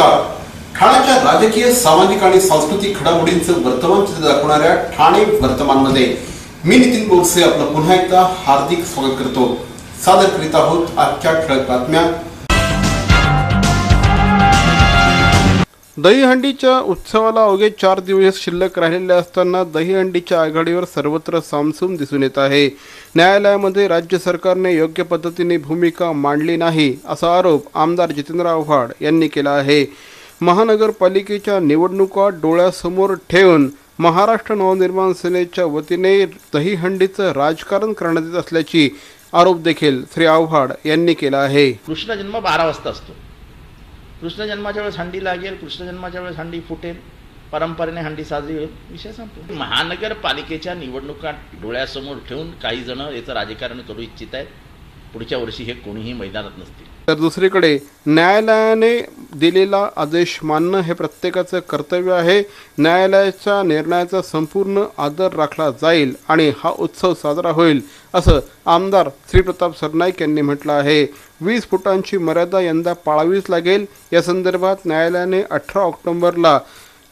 नमस्कार. ठाण्याच्या राजकीय, सामाजिक आणि सांस्कृतिक घडामोडींचं वर्तमान चित्र दाखवणाऱ्या ठाणे वर्तमानमध्ये मी नितीन बोरसे आपलं पुन्हा एकदा हार्दिक स्वागत करतो. सादर करीत आहोत आजच्या ठळक बातम्या. दहीहंडीच्या उत्सवाला अवघे 4 दिवस शिल्लक राहिलेले असताना दहीहंडीच्या आघाडीवर सर्वत्र सामसूम दिसून येत आहे. न्यायालयामध्ये राज्य सरकारने योग्य पद्धतीने भूमिका मांडली नाही असा आरोप आमदार जितेंद्र आव्हाड यांनी केला आहे. महानगरपालिकेच्या निवडणुका डोळ्यासमोर ठेवून महाराष्ट्र नवनिर्माण सेनेच्या वतीने दहीहंडीचं राजकारण करण्यात येत असल्याची आरोप देखील श्री आव्हाड यांनी केला आहे. कृष्ण जन्म 12 वाजता असतो. कृष्ण जन्माच्या वेळेस हंडी लागेल, कृष्ण जन्माच्या वेळेस हंडी फुटेल, परंपरेने हंडी साजरी होईल, विषय संपला. महानगरपालिकेच्या निवडणुका डोळ्यासमोर ठेवून काही जण याचं राजकारण करू इच्छित आहेत. पुढच्या वर्षी हे कोणीही मैदानात नसतील. तर दुसरीकडे न्यायालयाने दिलेला आदेश मानणं हे प्रत्येकाचं कर्तव्य आहे. न्यायालयाच्या निर्णयाचा संपूर्ण आदर राखला जाईल आणि हा उत्सव साजरा होईल असं आमदार श्रीप्रताप सरनाईक यांनी म्हटलं आहे. 20 फुटांची मर्यादा यंदा पाळावीच लागेल. या संदर्भात न्यायालयाने 18 ऑक्टोबरला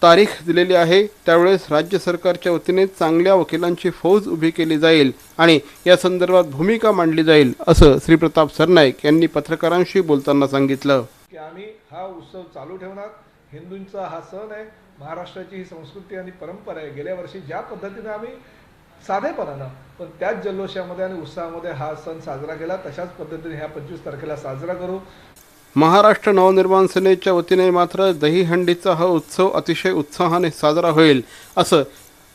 तारीख दिलेली आहे. त्यावेळेस राज्य सरकारच्या वतीने चांगल्या वकिलांची फौज उभी केली जाईल आणि या संदर्भात भूमिका मांडली जाईल असं श्रीप्रताप सरनाईक यांनी पत्रकारांशी बोलताना सांगितलं. की आम्ही हा उत्सव चालू ठेवणार. हिंदूंचा हा सण आहे, महाराष्ट्राची ही संस्कृती आणि परंपरा आहे. गेल्या वर्षी ज्या पद्धतीने आम्ही साधेपणानं पण त्याच जल्लोषामध्ये आणि उत्साहामध्ये हा सण साजरा केला, तशाच पद्धतीने ह्या 25 तारखेला साजरा करू. महाराष्ट्र नवनिर्माण सेनेच्या वतीने मात्र दहीहंडीचा हा उत्सव अतिशय उत्साहाने साजरा होईल असं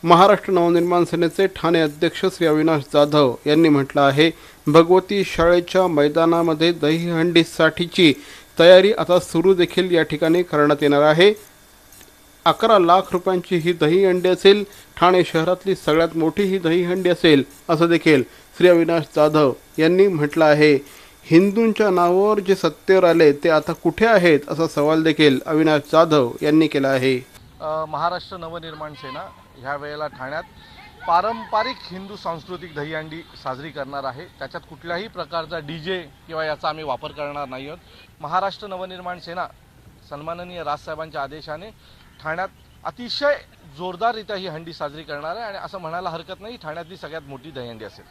महाराष्ट्र नवनिर्माण सेनेचे ठाणे अध्यक्ष श्री अविनाश जाधव यांनी म्हटलं आहे. भगवती शाळेच्या मैदानामध्ये दहीहंडीसाठीची तयारी आता सुरू देखील या ठिकाणी करण्यात येणार आहे. 11 लाख रुपयांची ही दहीहंडी असेल. ठाणे शहरातली सगळ्यात मोठी ही दहीहंडी असेल असं देखील श्री अविनाश जाधव यांनी म्हटलं आहे. हिंदूंच्या नावावर जे सत्तेवर आले ते आता कुठे आहेत असा सवाल देखील अविनाश जाधव यांनी केला आहे. महाराष्ट्र नवनिर्माण सेना ह्या वेळेला ठाण्यात पारंपरिक हिंदू सांस्कृतिक दहीहंडी साजरी करणार आहे. त्याच्यात कुठल्याही प्रकारचा DJ किंवा याचा आम्ही वापर करणार नाही आहोत. महाराष्ट्र नवनिर्माण सेना सन्माननीय राजसाहेबांच्या आदेशाने ठाण्यात अतिशय जोरदाररित्या ही हंडी साजरी करणार आहे आणि असं म्हणायला हरकत नाही, ठाण्यातली सगळ्यात मोठी दहीहंडी असेल.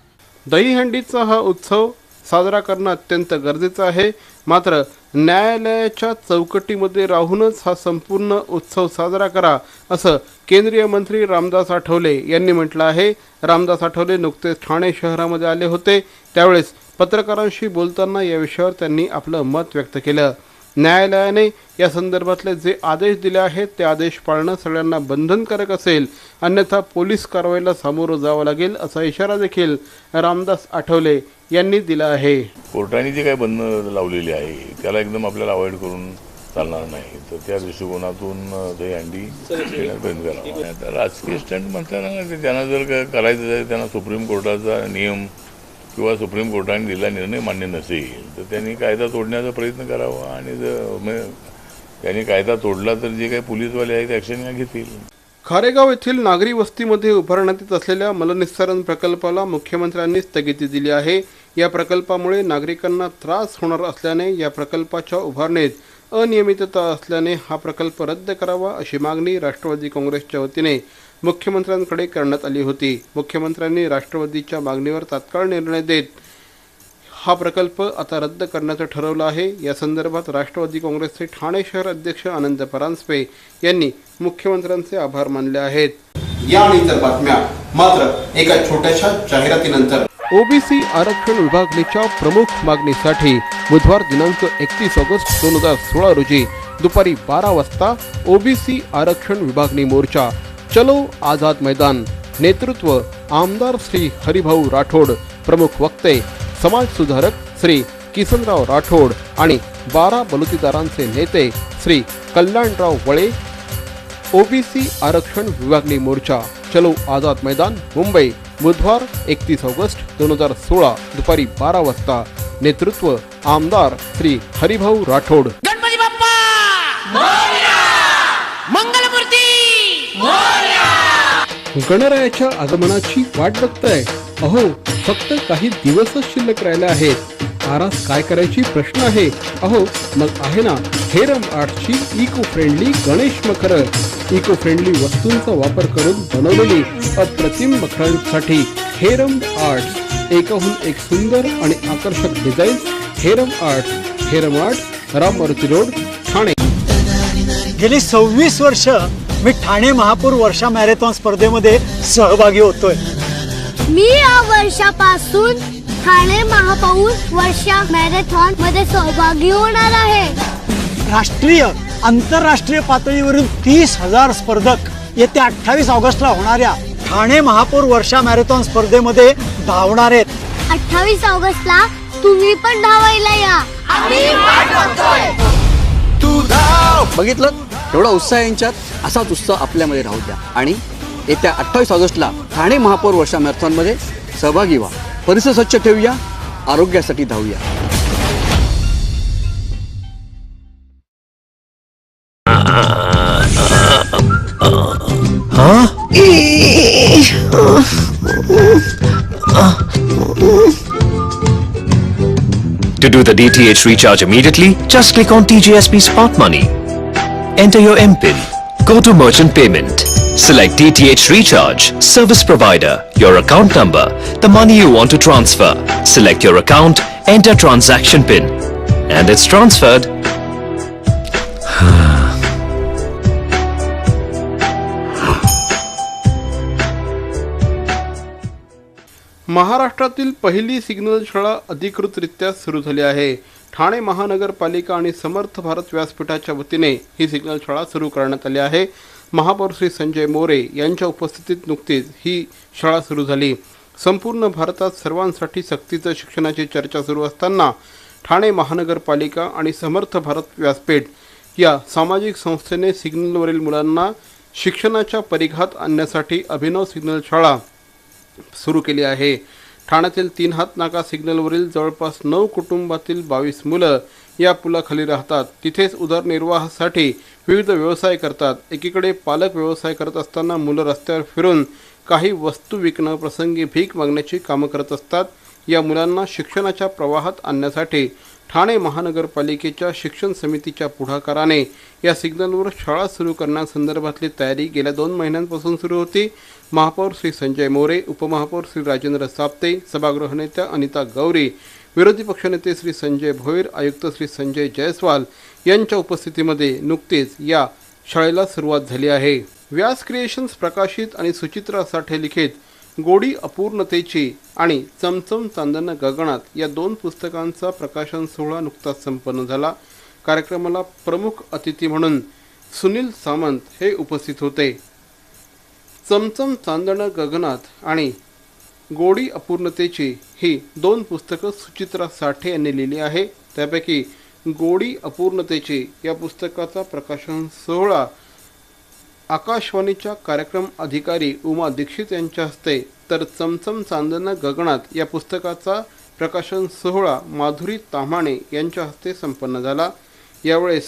दहीहंडीचा हा उत्सव साजरा करणं अत्यंत गरजेचं आहे. मात्र न्यायालयाच्या चौकटीमध्ये राहूनच हा संपूर्ण उत्सव साजरा करा असं केंद्रीय मंत्री रामदास आठवले यांनी म्हटलं आहे. रामदास आठवले नुकतेच ठाणे शहरामध्ये आले होते. त्यावेळेस पत्रकारांशी बोलताना या विषयावर त्यांनी आपलं मत व्यक्त केलं. न्यायालयाने या संदर्भातले जे आदेश दिले आहेत ते आदेश पाळणं सगळ्यांना बंधनकारक असेल, अन्यथा पोलीस कारवाईला सामोरं जावं लागेल असा इशारा देखील रामदास आठवले यांनी दिला आहे. कोर्टाने जे काही बंधनं लावलेली आहे त्याला एकदम आपल्याला अवॉइड करून चालणार नाही. तर त्या दृष्टिकोनातून दहीहंडी खेळण्यात प्रयत्न करावा. आता राजकीय स्टंट म्हटल्यानं त्यांना जर काय करायचं आहे, त्यांना सुप्रीम कोर्टाचा नियम किंवा सुप्रीम कोर्टाने दिलेला निर्णय मान्य नसेल तर त्यांनी कायदा तोडण्याचा प्रयत्न करावा आणि जर त्यांनी कायदा तोडला तर जे काही पोलीसवाले आहेत ॲक्शन घेतील. खारेगाव येथील नागरी वस्तीमध्ये उभारण्यात येत असलेल्या मलनिस्सारण प्रकल्पाला मुख्यमंत्र्यांनी स्थगिती दिली आहे. या प्रकल्पामुळे नागरिकांना त्रास होणार असल्याने या प्रकल्पाच्या उभारणीत अनियमितता असल्याने हा प्रकल्प रद्द करावा अशी मागणी राष्ट्रवादी काँग्रेसच्या वतीने मुख्यमंत्र्यांकडे करण्यात आली होती. मुख्यमंत्र्यांनी राष्ट्रवादीच्या मागणीवर तात्काळ निर्णय देत हा प्रकल्प आता रद्द करण्याचं ठरवलं आहे. या संदर्भात राष्ट्रवादी काँग्रेसचे ठाणे शहर अध्यक्ष आनंद परांजपे यांनी मुख्यमंत्र्यांचे आभार मानले आहेत. या आणि इतर बातम्या मात्र एका छोट्याशा जाहिरातीनंतर. ओबीसी आरक्षण विभागणीच्या प्रमुख मागणीसाठी बुधवार दिनांक 31 ऑगस्ट 2016 रोजी दुपारी 12 वाजता ओबीसी आरक्षण विभागणी मोर्चा चलो आझाद मैदान. नेतृत्व आमदार श्री हरिभाऊ राठोड. प्रमुख वक्ते समाज सुधारक श्री किसनराव राठोड आणि 12 बलुतेदारांचे नेते श्री कल्याणराव वळे. ओबीसी आरक्षण विभागणी मोर्चा चलो आझाद मैदान मुंबई बुधवार 31 ऑगस्ट 2016 दुपारी 12 वाजता. नेतृत्व आमदार श्री हरिभाऊ राठोड. गणपती बाप्पा मोरया, मंगलमूर्ती मोरया. गणरायाच्या आगमनाची वाट बघताय? अहो, फक्त काही दिवसच शिल्लक राहिले आहेत. आरास काय करायची प्रश्न आहे. अहो मग आहे ना हेरम आर्ट्सची इको फ्रेंडली गणेश मखर. इको फ्रेंडली वस्तूंचा वापर करून बनवलेली अप्रतिम मखरांसाठी हेरम आर्ट्स. एकाहून एक सुंदर आणि आकर्षक design. Heram arts. Heram arts, Ram Maruti road, Thane. गेली 26 वर्ष मी ठाणे महापौर वर्षा मॅरेथॉन स्पर्धेमध्ये सहभागी होतोय. मी या वर्षापासून ठाणे महापौर वर्षा मॅरेथॉन मध्ये सहभागी होणार आहे. राष्ट्रीय आंतरराष्ट्रीय पातळीवरून 30,000 स्पर्धक येत्या 28 ऑगस्टला होणाऱ्या ठाणे महापौर वर्षा मॅरेथॉन स्पर्धेमध्ये धावणार आहेत. 28 ऑगस्टला तुम्ही पण धावायला या. बघितलं एवढा उत्साह यांच्यात, असाच उत्साह आपल्यामध्ये राहू द्या आणि येत्या 28 ऑगस्टला ठाणे महापौर वर्षा मॅरेथॉनमध्ये सहभागी व्हा. परिसर स्वच्छ ठेवूया, आरोग्यासाठी धावूया. To do the DTH recharge immediately, just click on TJSP Smart Money. Enter your MPIN. Go to Merchant Payment. Select DTH Recharge, Service Provider, your account number, the money you want to transfer. Select your account, enter transaction PIN, and it's transferred. महाराष्ट्रातील पहिली signal शाळा अधिकृतरित्या सुरू झाली आहे. ठाणे महानगरपालिका आणि समर्थ भारत व्यासपीठाच्या वतीने ही सिग्नल शाळा सुरू करण्यात आली आहे. महापौर श्री संजय मोरे यांच्या उपस्थितीत नुकतीच ही शाळा सुरू झाली. संपूर्ण भारतात सर्वांसाठी सक्तीचं शिक्षणाची चर्चा सुरू असताना ठाणे महानगरपालिका आणि समर्थ भारत व्यासपीठ या सामाजिक संस्थेने सिग्नलवरील मुलांना शिक्षणाच्या परिघात आणण्यासाठी अभिनव सिग्नल शाळा सुरू केली आहे. ठाण्यातील 3 हात नाका सिग्नलवरील जवळपास 9 कुटुंबातील 22 मुलं या पुलाखाली राहतात. तिथेच उदरनिर्वाहासाठी विविध व्यवसाय करतात. एकीकडे पालक व्यवसाय करत असताना मुलं रस्त्यावर फिरून काही वस्तू विकणं, प्रसंगी भीक मागण्याची कामं करत असतात. या मुलांना शिक्षणाच्या प्रवाहात आणण्यासाठी ठाणे महानगरपालिकेच्या शिक्षण समितीच्या पुढाकाराने या सिग्नलवर शाळा सुरू करण्यासंदर्भातली तयारी गेल्या 2 महिन्यांपासून सुरू होती. महापौर श्री संजय मोरे, उपमहापौर श्री राजेंद्र साप्ते, सभागृह नेत्या अनिता गौरी, विरोधी पक्षनेते श्री संजय भोईर, आयुक्त श्री संजय जयस्वाल यांच्या उपस्थितीमध्ये नुकतीच या शाळेला सुरुवात झाली आहे. व्यास क्रिएशन्स प्रकाशित आणि सुचित्रा साठे लिखित गोडी अपूर्णतेची आणि चमचम चांदणं गगनात या 2 पुस्तकांचा प्रकाशन सोहळा नुकताच संपन्न झाला. कार्यक्रमाला प्रमुख अतिथी म्हणून सुनील सामंत हे उपस्थित होते. चमचम चांदणं गगनात आणि गोडी अपूर्णतेची ही 2 पुस्तकं सुचित्रा साठे यांनी लिहिली आहे. त्यापैकी गोडी अपूर्णतेची या पुस्तकाचा प्रकाशन सोहळा आकाशवाणीच्या कार्यक्रम अधिकारी उमा दीक्षित यांच्या हस्ते, तर चमचम चांदणं गगनात या पुस्तकाचा प्रकाशन सोहळा माधुरी ताम्हाणे यांच्या हस्ते संपन्न झाला. यावेळेस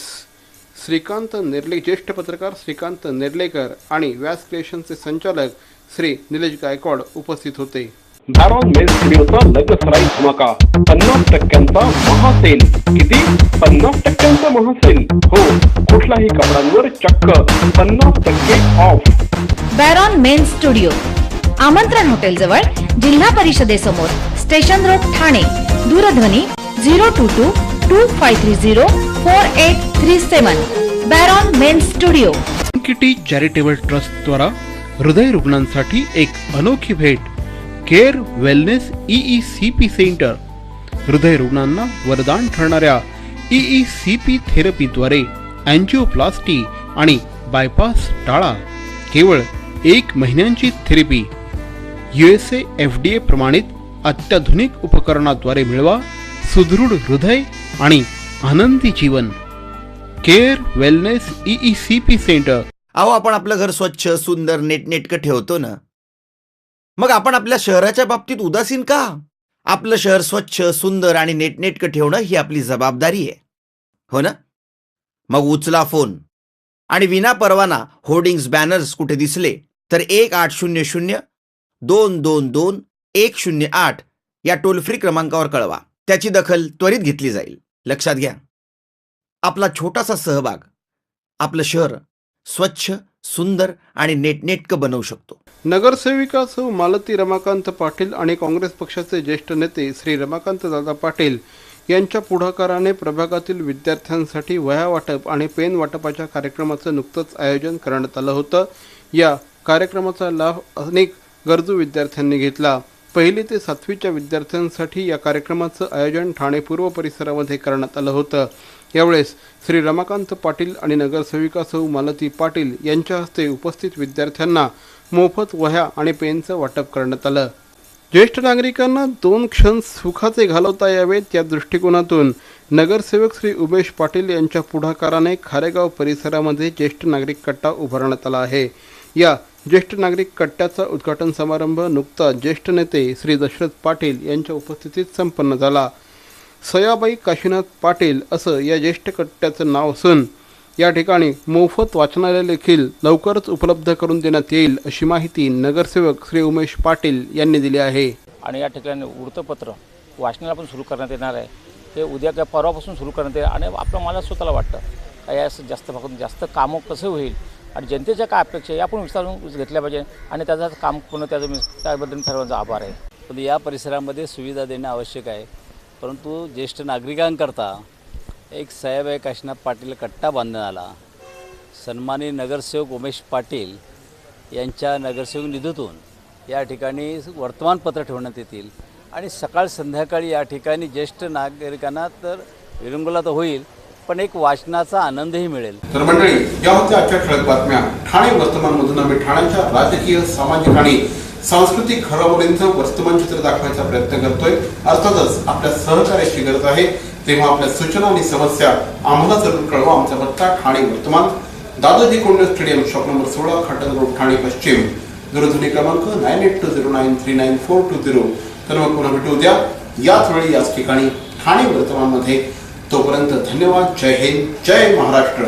श्रीकांत नेर्ले, ज्येष्ठ पत्रकार श्रीकांत नेर्लेकर आणि व्यास क्रिएशनचे संचालक श्री निलेश गायकवाड उपस्थित होते. बॅरॉन मेन्स स्टुडिओचा लगसराई धमाका, 50% महासेल. किती? 50% महासेल. हो, कुठल्याही कपड्यांवर चक्क 50% off. Baron men's studio, Amantran hotel जवळ, जिल्हा परिषदेसमोर, स्टेशन रोड, ठाणे. दूरध्वनी 022-2530-4837. Baron men's studio. Kitty charitable trust द्वारा हृदय रुग्णांसाठी एक अनोखी भेट. Care wellness EECP centre. हृदय रुग्णांना वरदान ठरणाऱ्या EECP थेरपीद्वारे अँजिओप्लास्टी आणि बायपास टाळा. केवळ 1 महिन्यांची थेरपी. USA FDA प्रमाणित अत्याधुनिक उपकरणाद्वारे मिळवा सुदृढ हृदय आणि आनंदी जीवन. Care wellness EECP centre. अहो, आपण आपलं घर स्वच्छ, सुंदर, नेटनेटकं ठेवतो ना, मग आपण आपल्या शहराच्या बाबतीत उदासीन का? आपलं शहर स्वच्छ, सुंदर आणि नेटनेटकं ठेवणं ही आपली जबाबदारी आहे, हो ना? मग उचला फोन आणि विना परवाना होर्डिंग्स, बॅनर्स कुठे दिसले तर 1800-222-108 या टोल फ्री क्रमांकावर कळवा. त्याची दखल त्वरित घेतली जाईल. लक्षात घ्या, आपला छोटासा सहभाग आपलं शहर स्वच्छ, सुंदर आणि नेटनेटकं बनवू शकतो. नगरसेविका सौ मालती रमाकांत पाटील आणि काँग्रेस पक्षाचे ज्येष्ठ नेते श्री रमाकांत दादा पाटील यांच्या पुढाकाराने प्रभागातील विद्यार्थ्यांसाठी वह्या वाटप आणि पेन वाटपाच्या कार्यक्रमाचं नुकतंच आयोजन करण्यात आलं होतं. या कार्यक्रमाचा लाभ अनेक गरजू विद्यार्थ्यांनी घेतला. 1ली ते 7वीच्या विद्यार्थ्यांसाठी या कार्यक्रमाचं आयोजन ठाणे पूर्व परिसरामध्ये करण्यात आलं होतं. यावेळेस श्री रमाकांत पाटील आणि नगरसेविका सौ मालती पाटील यांच्या हस्ते उपस्थित विद्यार्थ्यांना मोफत वह्या आणि पेनचं वाटप करण्यात आलं. ज्येष्ठ नागरिकांना 2 क्षण सुखाचे घालवता यावेत या दृष्टिकोनातून नगरसेवक श्री उमेश पाटील यांच्या पुढाकाराने खारेगाव परिसरामध्ये ज्येष्ठ नागरिक कट्टा उभारण्यात आला आहे. या ज्येष्ठ नागरिक कट्ट्याचा उद्घाटन समारंभ नुकताच ज्येष्ठ नेते श्री दशरथ पाटील यांच्या उपस्थितीत संपन्न झाला. सयाबाई काशीनाथ पाटील असं या ज्येष्ठ कट्ट्याचं नाव असून या ठिकाणी मोफत वाचनालय देखील लवकरच उपलब्ध करून देण्यात येईल अशी माहिती नगरसेवक श्री उमेश पाटील यांनी दिली आहे. आणि या ठिकाणी वृत्तपत्र वाचनालय पण सुरू करण्यात येणार आहे. ते उद्या किंवा परवापासून सुरू करण्यात येईल आणि आपलं मला स्वतःला वाटतं यास जास्त भागातून जास्त कामं कसं होईल आणि जनतेच्या काय अपेक्षा या पण विचारून घेतल्या पाहिजे आणि त्याचं काम पूर्ण त्याबद्दल सर्वांचा आभार आहे. पण या परिसरामध्ये सुविधा देणं आवश्यक आहे, परंतु ज्येष्ठ नागरिकांकरता एक सयाबाई काशीनाथ पाटील कट्टा बांधण्यात आला. सन्माननीय नगरसेवक उमेश पाटील यांच्या नगरसेवक निधीतून या ठिकाणी वर्तमानपत्र ठेवण्यात येतील आणि सकाळ संध्याकाळी या ठिकाणी ज्येष्ठ नागरिकांना तर विरंगुळा तर होईल पण एक वाचनाचा आनंदही मिळेल. तर मंडळी, या होत्या आजच्या ठळक बातम्या. ठाणे वर्तमानमधून आम्ही ठाण्याच्या राजकीय, सामाजिक आणि सांस्कृतिक घडामोडींचं वर्तमान चित्र दाखवायचा प्रयत्न करतोय. अर्थातच आपल्या सहकार्याची गरज आहे, तेव्हा आपल्या सूचना आणि समस्या आम्हाला जरूर कळवा. आमचा पत्ता ठाणे वर्तमान, Dadaji Konde stadium, shop number 16, Khatan road, Thane पश्चिम. दूरध्वनी क्रमांक 9820939420. तर मग पुन्हा भेटू उद्या याच वेळी याच ठिकाणी ठाणे वर्तमानमध्ये. तोपर्यंत धन्यवाद. जय हिंद, जय महाराष्ट्र.